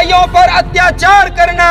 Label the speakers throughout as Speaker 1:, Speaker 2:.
Speaker 1: ईसाइयों पर अत्याचार करना।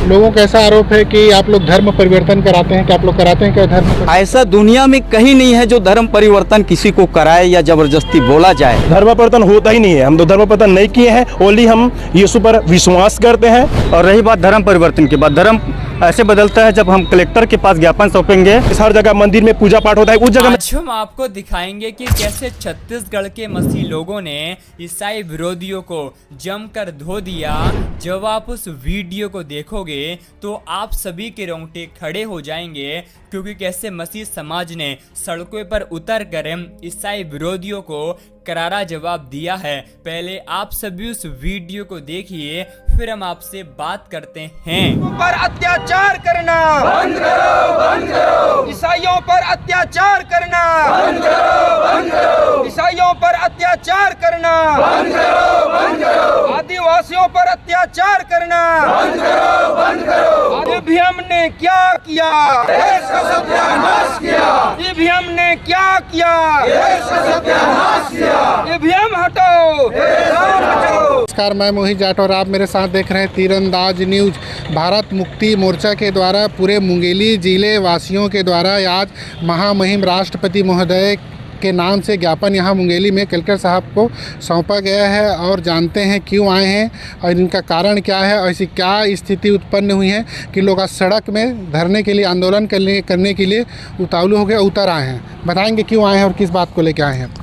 Speaker 2: लोगों का ऐसा आरोप है कि आप लोग धर्म परिवर्तन कराते हैं, क्या आप लोग कराते हैं क्या धर्म परिवर्तन?
Speaker 3: ऐसा दुनिया में कहीं नहीं है जो धर्म परिवर्तन किसी को कराए या जबरदस्ती बोला जाए।
Speaker 4: धर्म परिवर्तन होता ही नहीं है, हम तो धर्म परिवर्तन नहीं किए हैं, ओनली हम यीशु पर विश्वास करते हैं।
Speaker 3: और रही बात धर्म परिवर्तन की बात, धर्म ऐसे बदलता है जब हम कलेक्टर के पास ज्ञापन सौंपेंगे।
Speaker 4: हर जगह मंदिर में पूजा पाठ होता है, उस जगह
Speaker 5: आज हम आपको दिखाएंगे कि कैसे छत्तीसगढ़ के मसीह लोगों ने ईसाई विरोधियों को जमकर धो दिया। जब आप उस वीडियो को देखोगे तो आप सभी के रोंगटे खड़े हो जाएंगे, क्योंकि कैसे मसीह समाज ने सड़कों पर उतर कर ईसाई विरोधियों को करारा जवाब दिया है। पहले आप सभी उस वीडियो को देखिए, फिर हम आपसे बात करते हैं।
Speaker 1: पर अत्याचार करना बंद करो, बंद करो। ईसाइयों पर अत्याचार करना बंद करो, बंद करो। ईसाइयों पर अत्याचार करना बंद करो, बंद करो। आदिवासियों पर अत्याचार करना बंद करो, बंद करो। ईवीएम ने क्या किया? देश का सत्यानाश किया। ईवीएम ने क्या किया? देश का सत्यानाश किया। ईवीएम हटाओ, हटाओ।
Speaker 2: नमस्कार, मैं मोहित जाट और आप मेरे साथ देख रहे हैं तीरंदाज न्यूज। भारत मुक्ति मोर्चा के द्वारा पूरे मुंगेली जिले वासियों के द्वारा आज महामहिम राष्ट्रपति महोदय के नाम से ज्ञापन यहाँ मुंगेली में कलेक्टर साहब को सौंपा गया है और जानते हैं क्यों आए हैं और इनका कारण क्या है और ऐसी क्या स्थिति उत्पन्न हुई है कि लोग आज सड़क में धरने के लिए, आंदोलन करने के लिए उतावले हो गए, उतर आए हैं। बताएंगे क्यों आए हैं और किस बात को लेकर आए हैं।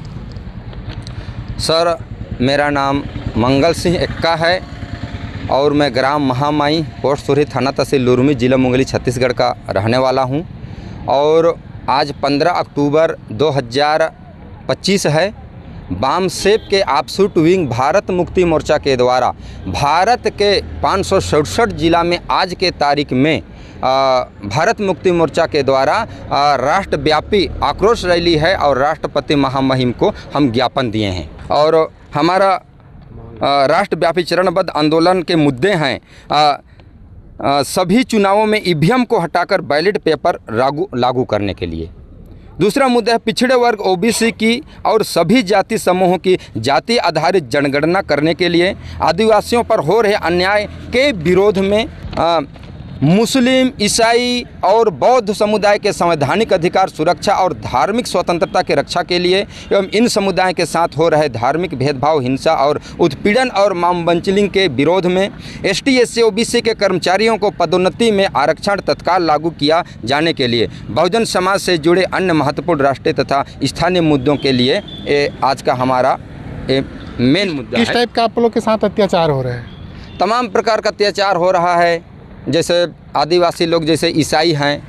Speaker 6: सर, मेरा नाम मंगल सिंह एक्का है और मैं ग्राम महामाई, पोस्ट सुरही, थाना तहसील लुरमी, जिला मुंगेली, छत्तीसगढ़ का रहने वाला हूं। और आज 15 अक्टूबर 2025 है। बामसेप के आपसूट विंग भारत मुक्ति मोर्चा के द्वारा भारत के 567 जिला में आज के तारीख में भारत मुक्ति मोर्चा के द्वारा राष्ट्रव्यापी आक्रोश रैली है और राष्ट्रपति महामहिम को हम ज्ञापन दिए हैं। और हमारा राष्ट्रव्यापी चरणबद्ध आंदोलन के मुद्दे हैं सभी चुनावों में ईवीएम को हटाकर बैलेट पेपर लागू करने के लिए। दूसरा मुद्दा है पिछड़े वर्ग ओबीसी की और सभी जाति समूहों की जाति आधारित जनगणना करने के लिए। आदिवासियों पर हो रहे अन्याय के विरोध में मुस्लिम, ईसाई और बौद्ध समुदाय के संवैधानिक अधिकार सुरक्षा और धार्मिक स्वतंत्रता की रक्षा के लिए एवं इन समुदाय के साथ हो रहे धार्मिक भेदभाव, हिंसा और उत्पीड़न और मामबंचलिंग के विरोध में एसटी, एससी, ओबीसी के कर्मचारियों को पदोन्नति में आरक्षण तत्काल लागू किया जाने के लिए बहुजन समाज से जुड़े अन्य महत्वपूर्ण राष्ट्रीय तथा स्थानीय मुद्दों के लिए आज का हमारा मेन मुद्दा है।
Speaker 2: किस टाइप का आप लोग के साथ अत्याचार हो रहे हैं?
Speaker 6: तमाम प्रकार का अत्याचार हो रहा है। जैसे आदिवासी लोग जैसे ईसाई हैं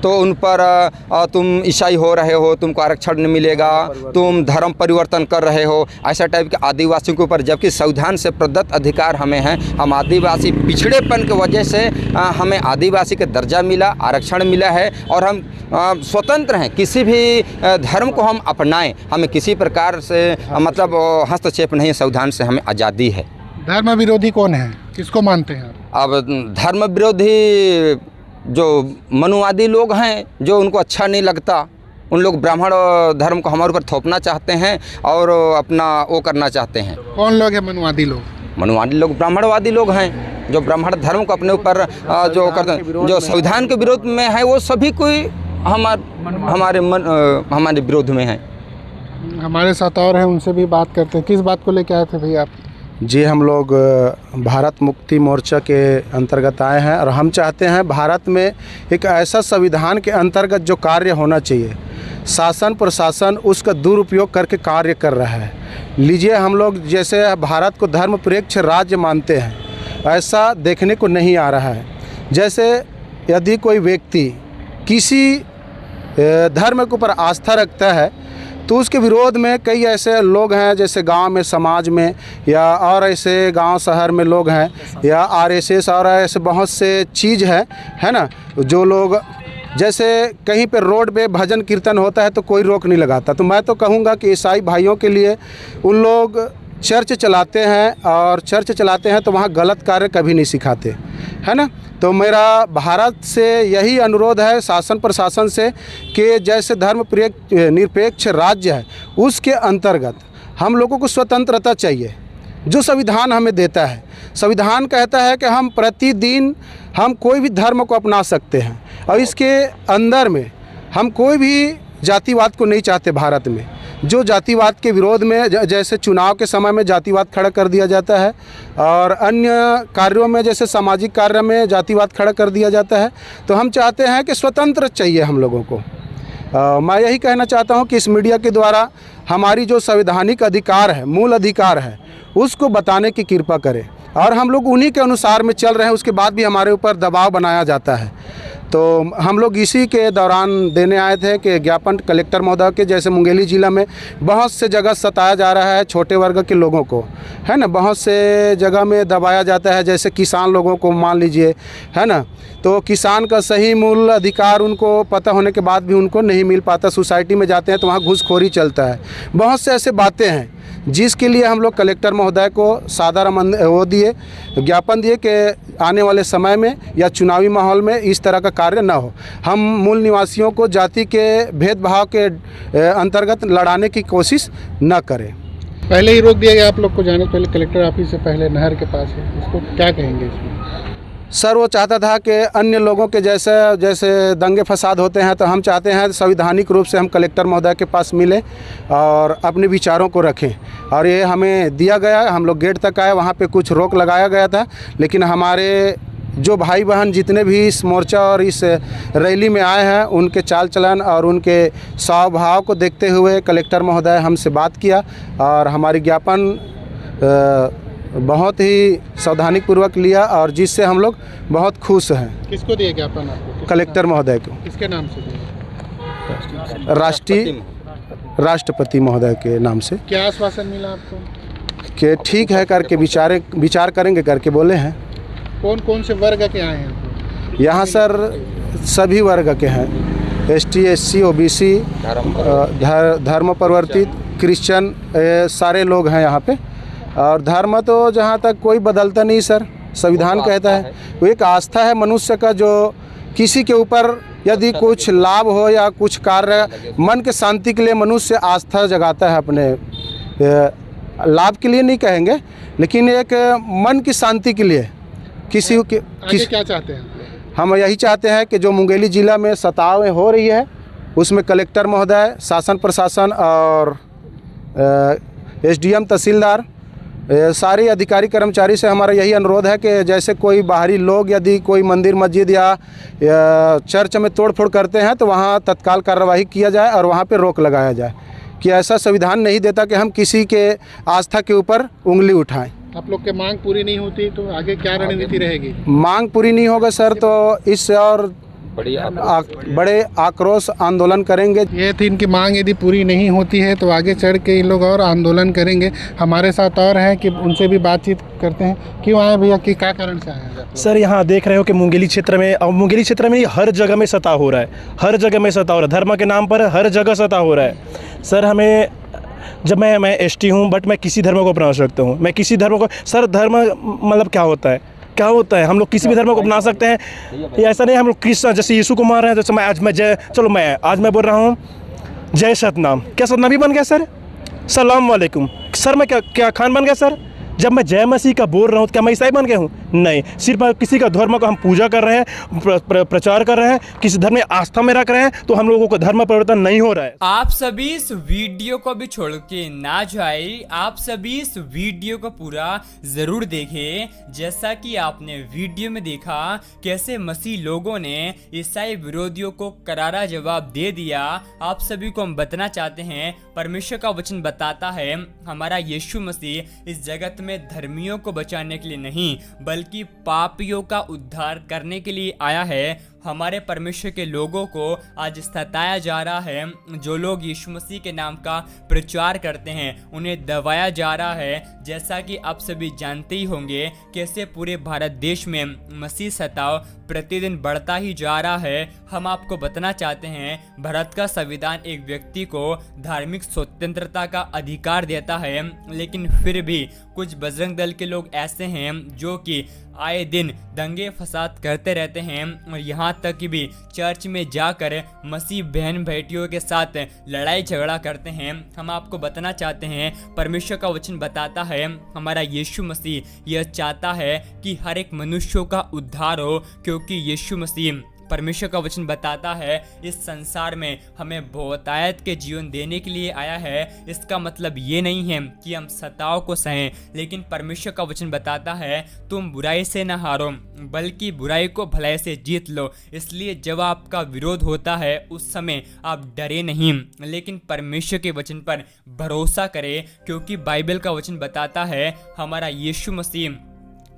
Speaker 6: तो उन पर तुम ईसाई हो रहे हो, तुमको आरक्षण नहीं मिलेगा, तुम धर्म परिवर्तन कर रहे हो, ऐसा टाइप के आदिवासियों के ऊपर, जबकि संविधान से प्रदत्त अधिकार हमें हैं। हम आदिवासी पिछड़ेपन की वजह से हमें आदिवासी का दर्जा मिला, आरक्षण मिला है और हम स्वतंत्र हैं। किसी भी धर्म को हम अपनाएं, हमें किसी प्रकार से मतलब हस्तक्षेप नहीं है। संविधान से हमें आज़ादी है।
Speaker 2: धर्म विरोधी कौन है, किसको मानते हैं?
Speaker 6: अब धर्म विरोधी जो मनुवादी लोग हैं, जो उनको अच्छा नहीं लगता, उन लोग ब्राह्मण धर्म को हमारे ऊपर थोपना चाहते हैं और अपना वो करना चाहते हैं।
Speaker 2: कौन लोग हैं मनुवादी लोग?
Speaker 6: मनुवादी लोग ब्राह्मणवादी लोग हैं, जो ब्राह्मण धर्म को अपने ऊपर जो करते हैं, जो संविधान के विरोध में है, वो सभी कोई हमारे विरोध में है।
Speaker 2: हमारे साथ और हैं, उनसे भी बात करते हैं। किस बात को लेकर आए थे भैया आप?
Speaker 4: जी, हम लोग भारत मुक्ति मोर्चा के अंतर्गत आए हैं और हम चाहते हैं भारत में एक ऐसा संविधान के अंतर्गत जो कार्य होना चाहिए, शासन प्रशासन उसका दुरुपयोग करके कार्य कर रहा है। लीजिए, हम लोग जैसे भारत को धर्मनिरपेक्ष राज्य मानते हैं, ऐसा देखने को नहीं आ रहा है। जैसे यदि कोई व्यक्ति किसी धर्म के ऊपर आस्था रखता है तो उसके विरोध में कई ऐसे लोग हैं, जैसे गांव में, समाज में, या और ऐसे गांव शहर में लोग हैं, या आरएसएस और ऐसे बहुत से चीज़ है ना, जो लोग जैसे कहीं पे रोड पे भजन कीर्तन होता है तो कोई रोक नहीं लगाता। तो मैं तो कहूँगा कि ईसाई भाइयों के लिए उन लोग चर्च चलाते हैं और चर्च चलाते हैं तो वहाँ गलत कार्य कभी नहीं सिखाते, है ना। तो मेरा भारत से यही अनुरोध है, शासन प्रशासन से, कि जैसे धर्म निरपेक्ष राज्य है उसके अंतर्गत हम लोगों को स्वतंत्रता चाहिए। जो संविधान हमें देता है। संविधान कहता है कि हम प्रतिदिन हम कोई भी धर्म को अपना सकते हैं और इसके अंदर में हम कोई भी जातिवाद को नहीं चाहते। भारत में जो जातिवाद के विरोध में जैसे चुनाव के समय में जातिवाद खड़ा कर दिया जाता है और अन्य कार्यों में जैसे सामाजिक कार्य में जातिवाद खड़ा कर दिया जाता है, तो हम चाहते हैं कि स्वतंत्र चाहिए हम लोगों को। मैं यही कहना चाहता हूं कि इस मीडिया के द्वारा हमारी जो संवैधानिक अधिकार है, मूल अधिकार है, उसको बताने की कृपा करें और हम लोग उन्हीं के अनुसार में चल रहे हैं। उसके बाद भी हमारे ऊपर दबाव बनाया जाता है। तो हम लोग इसी के दौरान देने आए थे कि ज्ञापन कलेक्टर महोदय के, जैसे मुंगेली ज़िला में बहुत से जगह सताया जा रहा है छोटे वर्ग के लोगों को, है ना। बहुत से जगह में दबाया जाता है, जैसे किसान लोगों को मान लीजिए, है ना। तो किसान का सही मूल अधिकार उनको पता होने के बाद भी उनको नहीं मिल पाता। सोसाइटी में जाते हैं तो वहाँ घूसखोरी चलता है। बहुत से ऐसे बातें हैं जिसके लिए हम लोग कलेक्टर महोदय को ज्ञापन दिए कि आने वाले समय में या चुनावी माहौल में इस तरह का कार्य न हो। हम मूल निवासियों को जाति के भेदभाव के अंतर्गत लड़ाने की कोशिश न करें।
Speaker 2: पहले ही रोक दिया गया आप लोग को जाने से पहले, कलेक्टर ऑफिस से पहले नहर के पास है, उसको क्या कहेंगे इसमें?
Speaker 4: सर, वो चाहता था कि अन्य लोगों के जैसे दंगे फसाद होते हैं, तो हम चाहते हैं संवैधानिक रूप से हम कलेक्टर महोदय के पास मिलें और अपने विचारों को रखें। और ये हमें दिया गया, हम लोग गेट तक आए, वहाँ पे कुछ रोक लगाया गया था, लेकिन हमारे जो भाई बहन जितने भी इस मोर्चा और इस रैली में आए हैं, उनके चाल चलन और उनके स्वभाव को देखते हुए कलेक्टर महोदय हमसे बात किया और हमारी ज्ञापन बहुत ही सावधानी पूर्वक लिया और जिससे हम लोग बहुत खुश हैं।
Speaker 2: किसको दिए ज्ञापन आपको?
Speaker 4: कलेक्टर महोदय को।
Speaker 2: किसके नाम से दिए?
Speaker 4: राष्ट्रपति महोदय के नाम से।
Speaker 2: क्या आश्वासन मिला आपको?
Speaker 4: कि ठीक है करके विचार करेंगे करके बोले हैं।
Speaker 2: कौन कौन से वर्ग के आए हैं?
Speaker 4: यहाँ सर सभी वर्ग के हैं, ST SC OBC, धर्म परिवर्तित, क्रिश्चियन, सारे लोग हैं यहाँ पे। और धर्म तो जहाँ तक कोई बदलता नहीं सर, संविधान कहता है। वो एक आस्था है मनुष्य का, जो किसी के ऊपर यदि कुछ लाभ हो या कुछ कार्य मन के शांति के लिए मनुष्य आस्था जगाता है। अपने लाभ के लिए नहीं कहेंगे, लेकिन एक मन की शांति के लिए किसी के
Speaker 2: क्या चाहते हैं?
Speaker 4: हम यही चाहते हैं कि जो मुंगेली ज़िला में सतावें हो रही है, उसमें कलेक्टर महोदय, शासन प्रशासन और SDM तहसीलदार, सारे अधिकारी कर्मचारी से हमारा यही अनुरोध है कि जैसे कोई बाहरी लोग यदि कोई मंदिर मस्जिद या चर्च में तोड़फोड़ करते हैं तो वहाँ तत्काल कार्रवाई किया जाए और वहाँ पे रोक लगाया जाए कि ऐसा संविधान नहीं देता कि हम किसी के आस्था के ऊपर उंगली उठाएं।
Speaker 2: आप लोग की मांग पूरी नहीं होती तो आगे क्या रणनीति रहेगी?
Speaker 4: मांग पूरी नहीं होगा सर तो इससे और बड़े आक्रोश आंदोलन करेंगे।
Speaker 2: ये थी इनकी मांग, यदि पूरी नहीं होती है तो आगे चढ़ के इन लोग और आंदोलन करेंगे। हमारे साथ और हैं कि उनसे भी बातचीत करते हैं। क्यों आए भैया, कि क्या कारण से आए हैं?
Speaker 7: सर, यहाँ देख रहे हो कि मुंगेली क्षेत्र में हर जगह में सता हो रहा है, हर जगह में सता हो रहा है, धर्म के नाम पर हर जगह सता हो रहा है। सर, हमें जब मैं ST हूँ, बट मैं किसी धर्म को अपना सकता हूँ, मैं किसी धर्म को, सर धर्म मतलब क्या होता है? हम लोग किसी भी धर्म को अपना सकते हैं। ये ऐसा नहीं हम लोग कृष्ण जैसे यीशु को मान रहे हैं, जैसे आज मैं बोल रहा हूँ जय सतनाम, क्या सतनाम भी बन गया सर? सलाम वालेकुम सर, मैं क्या खान बन गया सर? जब मैं जय मसीह का बोल रहा हूँ तो क्या मैं ईसाई बन गया हूँ? नहीं, सिर्फ किसी का धर्म को हम पूजा कर रहे हैं, प्रचार कर रहे हैं, किसी धर्म में आस्था में रख रहे हैं, तो हम लोगों को धर्म परिवर्तन नहीं हो रहा है।
Speaker 5: आप सभी इस वीडियो को भी छोड़ के ना जाए, आप सभी इस वीडियो को पूरा जरूर देखें। जैसा कि आपने वीडियो में देखा कैसे मसीह लोगों ने ईसाई विरोधियों को करारा जवाब दे दिया। आप सभी को हम बताना चाहते हैं, परमेश्वर का वचन बताता है हमारा यीशु मसीह इस जगत में धर्मियों को बचाने के लिए नहीं बल्कि पापियों का उद्धार करने के लिए आया है। हमारे परमेश्वर के लोगों को आज सताया जा रहा है। जो लोग यीशु मसीह के नाम का प्रचार करते हैं उन्हें दबाया जा रहा है। जैसा कि आप सभी जानते ही होंगे कैसे पूरे भारत देश में मसीह सताव प्रतिदिन बढ़ता ही जा रहा है। हम आपको बताना चाहते हैं, भारत का संविधान एक व्यक्ति को धार्मिक स्वतंत्रता का अधिकार देता है, लेकिन फिर भी कुछ बजरंग दल के लोग ऐसे हैं जो कि आए दिन दंगे फसाद करते रहते हैं और यहाँ यहाँ तक कि भी चर्च में जाकर मसीह बहन बेटियों के साथ लड़ाई झगड़ा करते हैं। हम आपको बताना चाहते हैं, परमेश्वर का वचन बताता है, हमारा यीशु मसीह यह चाहता है कि हर एक मनुष्यों का उद्धार हो, क्योंकि यीशु मसीह, परमेश्वर का वचन बताता है, इस संसार में हमें बहुतायत के जीवन देने के लिए आया है। इसका मतलब ये नहीं है कि हम सताव को सहें, लेकिन परमेश्वर का वचन बताता है, तुम बुराई से न हारो बल्कि बुराई को भलाई से जीत लो। इसलिए जब आपका विरोध होता है उस समय आप डरे नहीं, लेकिन परमेश्वर के वचन पर भरोसा करें, क्योंकि बाइबल का वचन बताता है, हमारा यीशु मसीह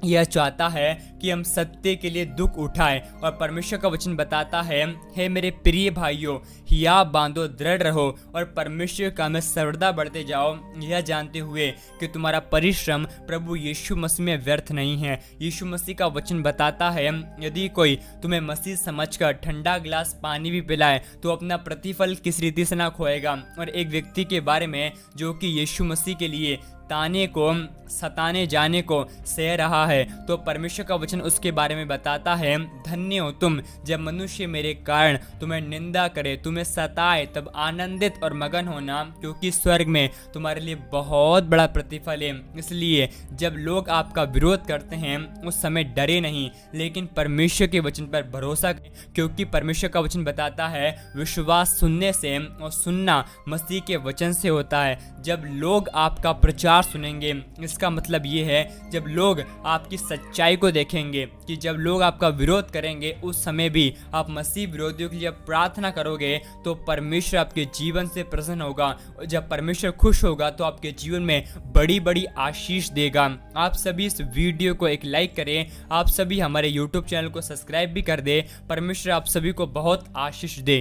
Speaker 5: यह चाहता है कि हम सत्य के लिए दुख उठाएं। और परमेश्वर का वचन बताता है, हे मेरे प्रिय भाइयों, हिया बांधो, दृढ़ रहो और परमेश्वर का में सर्वदा बढ़ते जाओ, यह जानते हुए कि तुम्हारा परिश्रम प्रभु यीशु मसीह में व्यर्थ नहीं है। यीशु मसीह का वचन बताता है, यदि कोई तुम्हें मसीह समझकर ठंडा गिलास पानी भी पिलाए तो अपना प्रतिफल किस रीति से ना खोएगा। और एक व्यक्ति के बारे में जो कि यीशु मसीह के लिए ताने को, सताने जाने को सह रहा है, तो परमेश्वर का वचन उसके बारे में बताता है, धन्य हो तुम जब मनुष्य मेरे कारण तुम्हें निंदा करे, तुम्हें सताए, तब आनंदित और मगन होना, क्योंकि स्वर्ग में तुम्हारे लिए बहुत बड़ा प्रतिफल है। इसलिए जब लोग आपका विरोध करते हैं उस समय डरे नहीं, लेकिन परमेश्वर के वचन पर भरोसा करें, क्योंकि परमेश्वर का वचन बताता है, विश्वास सुनने से और सुनना मसीह के वचन से होता है। जब लोग आपका प्रचार सुनेंगे, इसका मतलब ये है, जब लोग आपकी सच्चाई को देखेंगे, कि जब लोग आपका विरोध करेंगे उस समय भी आप मसीह विरोधियों के लिए प्रार्थना करोगे, तो परमेश्वर आपके जीवन से प्रसन्न होगा। और जब परमेश्वर खुश होगा तो आपके जीवन में बड़ी बड़ी आशीष देगा। आप सभी इस वीडियो को एक लाइक करें, आप सभी हमारे YouTube चैनल को सब्सक्राइब भी कर दें। परमेश्वर आप सभी को बहुत आशीष दे।